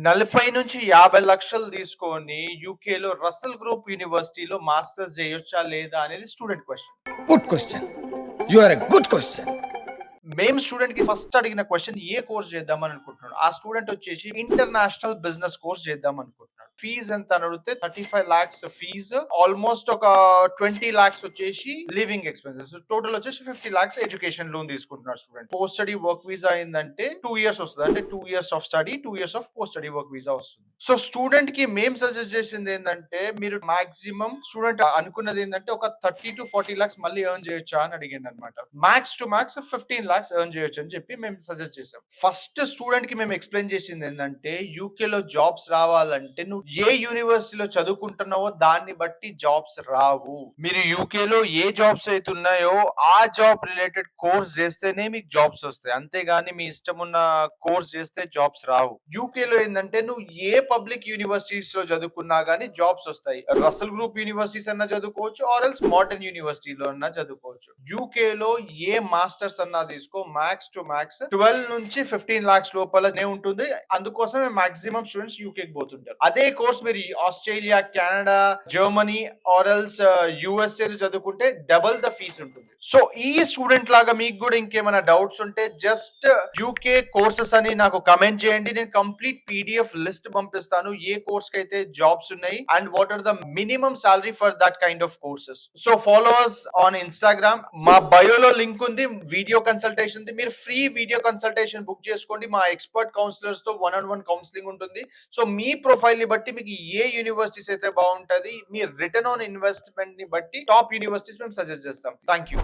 40-50 లక్షలు తీసుకొని యూకేలో రసల్ గ్రూప్ యూనివర్సిటీలో మాస్టర్స్ చేయొచ్చా లేదా అనేది student question. Good question. You are a good question. మేము స్టూడెంట్ కి ఫస్ట్ అడిగిన క్వశ్చన్ ఏ కోర్స్ చేద్దామని అనుకుంటున్నాడు. ఆ స్టూడెంట్ వచ్చేసి ఇంటర్నేషనల్ బిజినెస్ కోర్స్ చేద్దాం అనుకుంటున్నాడు. ఫీజ్ ఎంత అని అడిగితే 35 lakhs ఫీజు, ఆల్మోస్ట్ ఒక 20 lakhs వచ్చేసి లివింగ్ ఎక్స్పెన్సెస్, టోటల్ వచ్చేసి 50 lakhs ఎడ్యుకేషన్ లోన్ తీసుకుంటున్నాడు student. Post study work visa అయిందంటే 2 years వస్తుంది. అంటే 2 years of study, 2 years of post study work visa వస్తుంది. సో స్టూడెంట్ కి మేము సజెస్ట్ చేసింది ఏంటంటే, మీరు మాక్సిమం స్టూడెంట్ అనుకున్నది ఏంటంటే ఒక 30 to 40 lakhs మళ్ళీ ఎర్న్ చేయొచ్చా అని అడిగింది అనమాట. Max to max 15 lakhs earn చేయొచ్చు అని చెప్పి మేము సజెస్ట్ చేసాం. ఫస్ట్ స్టూడెంట్ కి మేము ఎక్స్ప్లెయిన్ చేసింది ఏంటంటే, యూకే లో జాబ్స్ రావాలంటే నువ్వు ఏ యూనివర్సిటీలో చదువుకుంటున్నావో దాన్ని బట్టి జాబ్స్ రావు. మీరు యూకే లో ఏ జాబ్స్ అయితే ఉన్నాయో ఆ జాబ్ రిలేటెడ్ కోర్స్ చేస్తేనే మీకు జాబ్స్ వస్తాయి. అంతేగాని మీ ఇష్టం ఉన్న కోర్స్ చేస్తే జాబ్స్ రావు. యూకే లో ఏంటంటే నువ్వు ఏ పబ్లిక్ యూనివర్సిటీస్ లో చదువుకున్నా గానీ జాబ్స్ వస్తాయి. రసల్ గ్రూప్ యూనివర్సిటీస్ అన్నా చదువుకోవచ్చు, ఆర్ ఎల్స్ మోడర్న్ యూనివర్సిటీలో అన్నా చదువుకోవచ్చు. యూకే లో ఏ మాస్టర్స్ అన్నా తీసుకో, మ్యాక్స్ టు మ్యాక్స్ 12 నుంచి 15 lakhs లోపలనే ఉంటుంది. అందుకోసమే మాక్సిమం స్టూడెంట్స్ యూకే పోతుంటారు. అదే కోర్స్ మీరు Australia, Canada, Germany or else USA చదువుకుంటే డబుల్ ద ఫీజ్ ఉంటుంది. సో ఈ స్టూడెంట్ లాగా మీకు కూడా ఇంకేమైనా డౌట్స్ ఉంటే జస్ట్ యూకే కోర్సెస్ అని నాకు కమెంట్ చేయండి. నేను కంప్లీట్ పీడిఎఫ్ లిస్ట్ పంపిస్తాను ఏ కోర్స్ కి అయితే జాబ్స్ ఉన్నాయి and what are the minimum salary for that kind of courses. So follow us on Instagram. మా బయోలో లింక్ ఉంది, వీడియో కన్సల్టేషన్ ఉంది. మీరు ఫ్రీ వీడియో కన్సల్టేషన్ బుక్ చేసుకోండి. మా ఎక్స్పర్ట్ కౌన్సిలర్స్ తో 1-on-1 కౌన్సిలింగ్ ఉంటుంది. సో మీ ప్రొఫైల్ ని బట్టి మీకు ఏ యూనివర్సిటీస్ అయితే బాగుంటది, మీ రిటర్న్ ఆన్ ఇన్వెస్ట్మెంట్ ని బట్టి టాప్ యూనివర్సిటీస్ మేము సజెస్ట్ చేస్తాం. Thank you.